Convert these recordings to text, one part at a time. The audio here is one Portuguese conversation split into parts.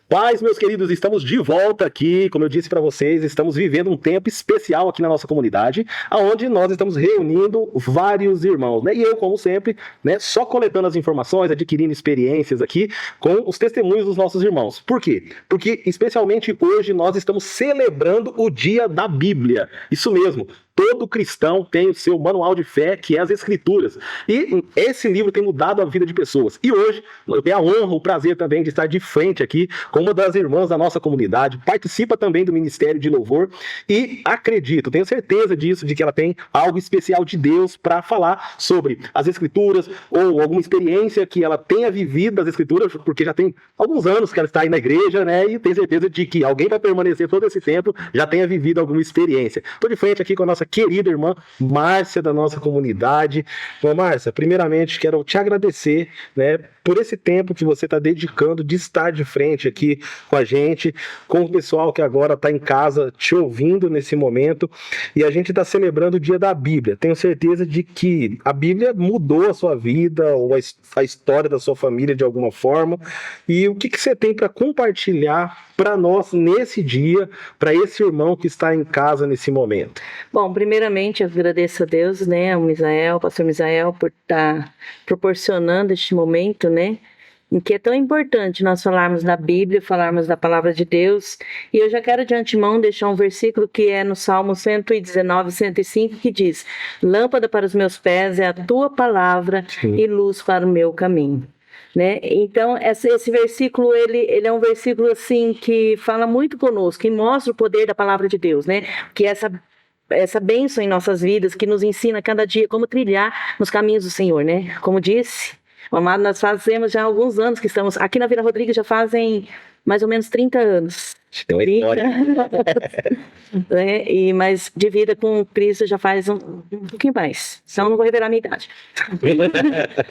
Paz, meus queridos, estamos de volta aqui. Como eu disse para vocês, estamos vivendo um tempo especial aqui na nossa comunidade, onde nós estamos reunindo vários irmãos, né? E eu, como sempre, né, só coletando as informações, adquirindo experiências aqui com os testemunhos dos nossos irmãos. Por quê? Porque, especialmente hoje, nós estamos celebrando o Dia da Bíblia. Isso mesmo. Todo cristão tem o seu manual de fé, que é as Escrituras. E esse livro tem mudado a vida de pessoas. E hoje eu tenho a honra, o prazer também de estar de frente aqui com uma das irmãs da nossa comunidade. Participa também do Ministério de Louvor. E acredito, tenho certeza disso, de que ela tem algo especial de Deus para falar sobre as Escrituras ou alguma experiência que ela tenha vivido das Escrituras, porque já tem alguns anos que ela está aí na igreja, né? E tenho certeza de que alguém vai permanecer todo esse tempo, já tenha vivido alguma experiência. Estou de frente aqui com a nossa querida irmã Márcia, da nossa comunidade. Bom, Márcia, primeiramente quero te agradecer, né, por esse tempo que você está dedicando de estar de frente aqui com a gente, com o pessoal que agora está em casa te ouvindo nesse momento, e a gente está celebrando o Dia da Bíblia. Tenho certeza de que a Bíblia mudou a sua vida, ou a história da sua família de alguma forma, e o que você tem para compartilhar para nós nesse dia, para esse irmão que está em casa nesse momento? Bom, primeiramente eu agradeço a Deus, né, ao Misael, pastor Misael, por estar proporcionando este momento, né, em que é tão importante nós falarmos da Bíblia, falarmos da palavra de Deus. E eu já quero de antemão deixar um versículo que é no Salmo 119, 105, que diz: lâmpada para os meus pés é a tua palavra, sim, e luz para o meu caminho. Né? Então, esse versículo, ele é um versículo assim, que fala muito conosco, que mostra o poder da palavra de Deus, né? Que essa bênção em nossas vidas, que nos ensina cada dia como trilhar nos caminhos do Senhor, né? Como disse, amado, nós fazemos já alguns anos que estamos aqui na Vila Rodrigues, já fazem mais ou menos 30 anos. Tem uma história. Né? Mas de vida com Cristo já faz um pouquinho mais. Então não vou revelar a minha idade.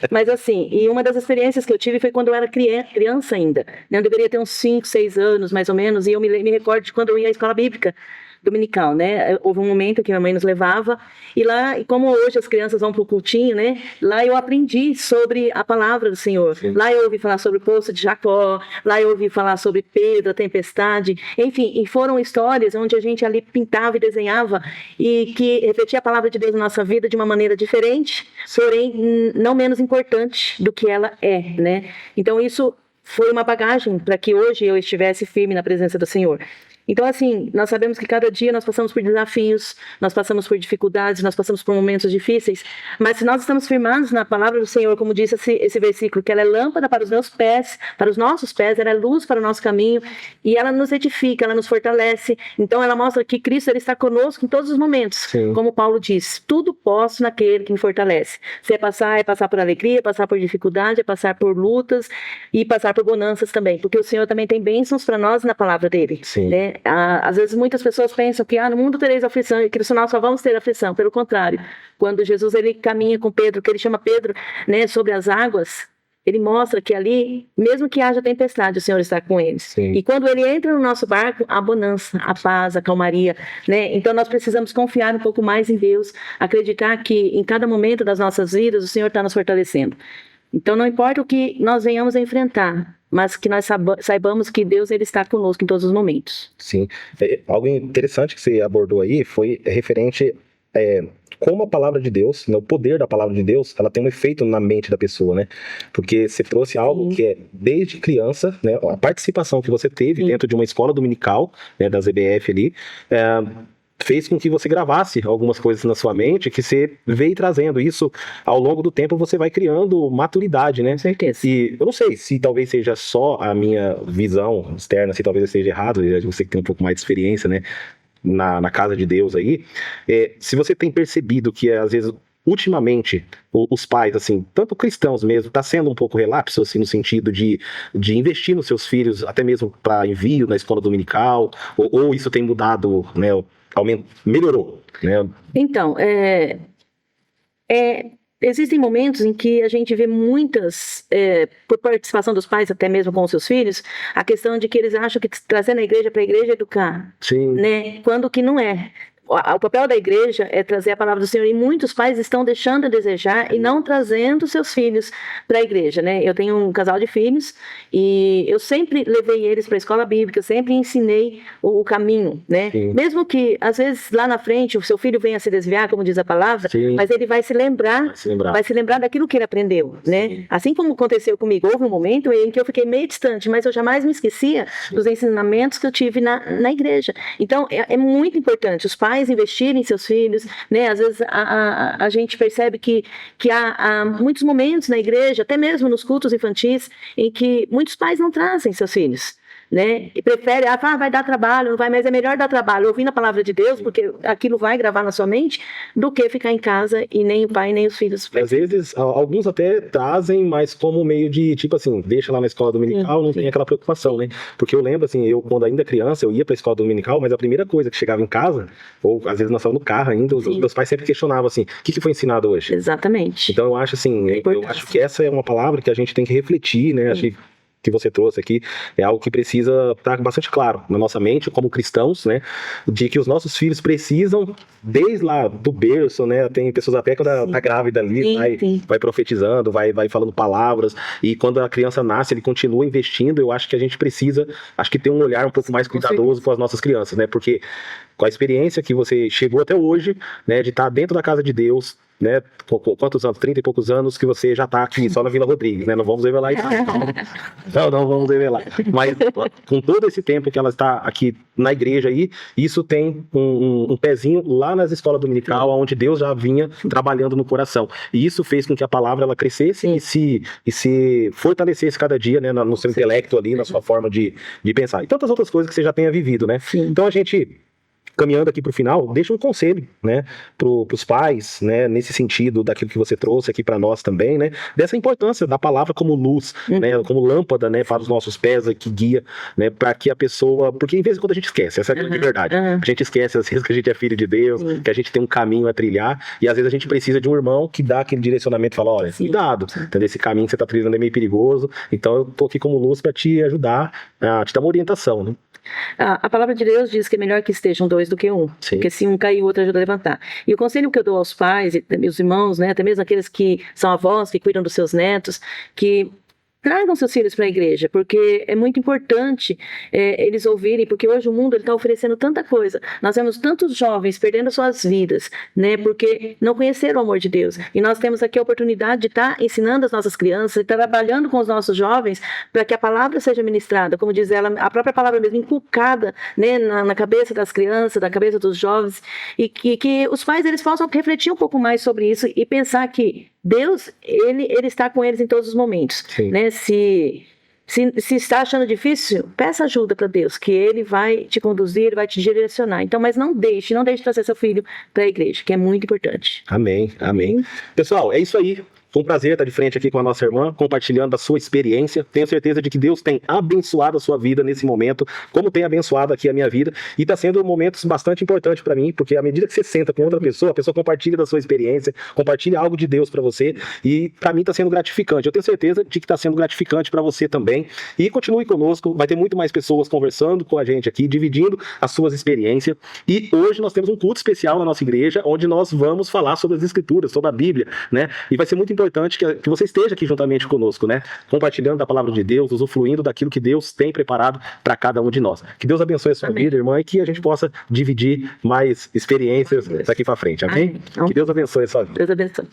Mas assim, e uma das experiências que eu tive foi quando eu era criança ainda. Eu deveria ter uns 5, 6 anos, mais ou menos, e eu me recordo de quando eu ia à escola bíblica dominical, né? Houve um momento que minha mãe nos levava, e lá, e como hoje as crianças vão para o cultinho, né? Lá eu aprendi sobre a palavra do Senhor. Sim. Lá eu ouvi falar sobre o poço de Jacó, lá eu ouvi falar sobre Pedro, a tempestade, enfim, e foram histórias onde a gente ali pintava e desenhava, e que refletia a palavra de Deus na nossa vida de uma maneira diferente, porém não menos importante do que ela é, né? Então isso foi uma bagagem para que hoje eu estivesse firme na presença do Senhor. Então, assim, nós sabemos que cada dia nós passamos por desafios, nós passamos por dificuldades, nós passamos por momentos difíceis, mas se nós estamos firmados na palavra do Senhor, como disse esse versículo, que ela é lâmpada para os meus pés, para os nossos pés, ela é luz para o nosso caminho, e ela nos edifica, ela nos fortalece. Então, ela mostra que Cristo ele está conosco em todos os momentos. Sim. Como Paulo diz, tudo posso naquele que me fortalece. Se é passar por alegria, passar por dificuldade, é passar por lutas e passar por bonanças também, porque o Senhor também tem bênçãos para nós na palavra dele. Sim. Né? Às vezes muitas pessoas pensam que no mundo tereis aflição, e que nós só vamos ter aflição. Pelo contrário, quando Jesus ele caminha com Pedro, que ele chama Pedro, né, sobre as águas, ele mostra que ali, mesmo que haja tempestade, o Senhor está com eles. Sim. E quando ele entra no nosso barco, a bonança, a paz, a calmaria, né? Então nós precisamos confiar um pouco mais em Deus, acreditar que em cada momento das nossas vidas o Senhor está nos fortalecendo. Então não importa o que nós venhamos a enfrentar, mas que nós saibamos que Deus ele está conosco em todos os momentos. Sim. Algo interessante que você abordou aí foi referente como a palavra de Deus, né, o poder da palavra de Deus, ela tem um efeito na mente da pessoa, né? Porque você trouxe algo, sim, que é desde criança, né, a participação que você teve, sim, dentro de uma escola dominical, né, da ZBF ali, fez com que você gravasse algumas coisas na sua mente que você veio trazendo. Isso, ao longo do tempo, você vai criando maturidade, né? Com certeza. E eu não sei se talvez seja só a minha visão externa, se talvez eu esteja errado, você que tem um pouco mais de experiência, né, na casa de Deus aí, se você tem percebido que, às vezes, ultimamente, os pais, assim, tanto cristãos mesmo, tá sendo um pouco relapso, assim, no sentido de investir nos seus filhos, até mesmo para envio na escola dominical, ou isso tem mudado, né, melhorou, né? Então, existem momentos em que a gente vê muitas, por participação dos pais, até mesmo com os seus filhos, a questão de que eles acham que trazendo a igreja para a igreja é educar. Sim. Né? Quando que não é. o papel da igreja é trazer a palavra do Senhor, e muitos pais estão deixando a desejar e não trazendo seus filhos para a igreja, né? Eu tenho um casal de filhos e eu sempre levei eles para a escola bíblica, sempre ensinei o caminho, né? Sim. Mesmo que, às vezes, lá na frente, o seu filho venha se desviar, como diz a palavra, Sim. mas ele vai se lembrar daquilo que ele aprendeu, né? Assim como aconteceu comigo, houve um momento em que eu fiquei meio distante, mas eu jamais me esquecia dos ensinamentos que eu tive na igreja. Então, é muito importante os pais investirem em seus filhos, né? Às vezes a gente percebe que há muitos momentos na igreja, até mesmo nos cultos infantis, em que muitos pais não trazem seus filhos, né? E prefere, vai dar trabalho, não vai, mas é melhor dar trabalho ouvindo a palavra de Deus, porque aquilo vai gravar na sua mente, do que ficar em casa e nem o pai nem os filhos. Às vezes, alguns até trazem, mas como meio de, tipo assim, deixa lá na escola dominical, não tem aquela preocupação, né? Porque eu lembro, assim, eu quando ainda criança, eu ia pra escola dominical, mas a primeira coisa que chegava em casa, ou às vezes nós estávamos no carro ainda, os meus pais sempre questionavam assim, o que foi ensinado hoje? Exatamente. Então eu acho assim, eu acho que essa é uma palavra que a gente tem que refletir, né? Acho que você trouxe aqui é algo que precisa estar bastante claro na nossa mente, como cristãos, né? De que os nossos filhos precisam, desde lá do berço, né? Tem pessoas até quando tá grávida ali, vai profetizando, vai falando palavras, e quando a criança nasce, ele continua investindo. Eu acho que a gente precisa, ter um olhar um pouco mais cuidadoso com as nossas crianças, né? Porque com a experiência que você chegou até hoje, né? De estar dentro da casa de Deus, né? Quantos anos? 30 e poucos anos que você já está aqui só na Vila Rodrigues, né? Não vamos revelar isso. Não vamos revelar. Mas com todo esse tempo que ela está aqui na igreja aí, isso tem um pezinho lá nas escolas dominical, onde Deus já vinha trabalhando no coração. E isso fez com que a palavra ela crescesse e se fortalecesse cada dia, né? No seu intelecto ali, na sua forma de pensar. E tantas outras coisas que você já tenha vivido, né? Então a gente, caminhando aqui para o final, deixa um conselho, né, para os pais, né, nesse sentido daquilo que você trouxe aqui para nós também, né, dessa importância da palavra como luz, né, como lâmpada, né, para os nossos pés, que guia, né, para que a pessoa, porque em vez de quando a gente esquece, essa é a grande verdade, a gente esquece às vezes que a gente é filho de Deus, que a gente tem um caminho a trilhar, e às vezes a gente precisa de um irmão que dá aquele direcionamento e fala, olha, cuidado, entendeu? Esse caminho que você está trilhando é meio perigoso, então eu tô aqui como luz para te ajudar, a te dar uma orientação, né? A palavra de Deus diz que é melhor que estejam dois do que um, porque se um cair, o outro ajuda a levantar. E o conselho que eu dou aos pais e meus irmãos, né, até mesmo aqueles que são avós, que cuidam dos seus netos, que tragam seus filhos para a igreja, porque é muito importante eles ouvirem, porque hoje o mundo está oferecendo tanta coisa. Nós vemos tantos jovens perdendo suas vidas, né, porque não conheceram o amor de Deus. E nós temos aqui a oportunidade de estar ensinando as nossas crianças, trabalhando com os nossos jovens, para que a palavra seja ministrada, como diz ela, a própria palavra mesmo, inculcada, né, na cabeça das crianças, na cabeça dos jovens, e que os pais eles possam refletir um pouco mais sobre isso e pensar que Deus, ele está com eles em todos os momentos, né? Se está achando difícil, peça ajuda para Deus, que Ele vai te conduzir, vai te direcionar. Então, mas não deixe trazer seu filho para a igreja, que é muito importante. Amém. Pessoal, é isso aí. Foi um prazer estar de frente aqui com a nossa irmã, compartilhando a sua experiência. Tenho certeza de que Deus tem abençoado a sua vida nesse momento, como tem abençoado aqui a minha vida. E está sendo momentos bastante importantes para mim, porque à medida que você senta com outra pessoa, a pessoa compartilha da sua experiência, compartilha algo de Deus para você. E para mim está sendo gratificante. Eu tenho certeza de que está sendo gratificante para você também. E continue conosco, vai ter muito mais pessoas conversando com a gente aqui, dividindo as suas experiências. E hoje nós temos um culto especial na nossa igreja, onde nós vamos falar sobre as Escrituras, sobre a Bíblia, né? E vai ser muito importante que você esteja aqui juntamente conosco, né? Compartilhando da palavra de Deus, usufruindo daquilo que Deus tem preparado para cada um de nós. Que Deus abençoe a sua vida, irmã, e que a gente possa dividir mais experiências daqui para frente. Amém? Que Deus abençoe a sua vida. Deus abençoe.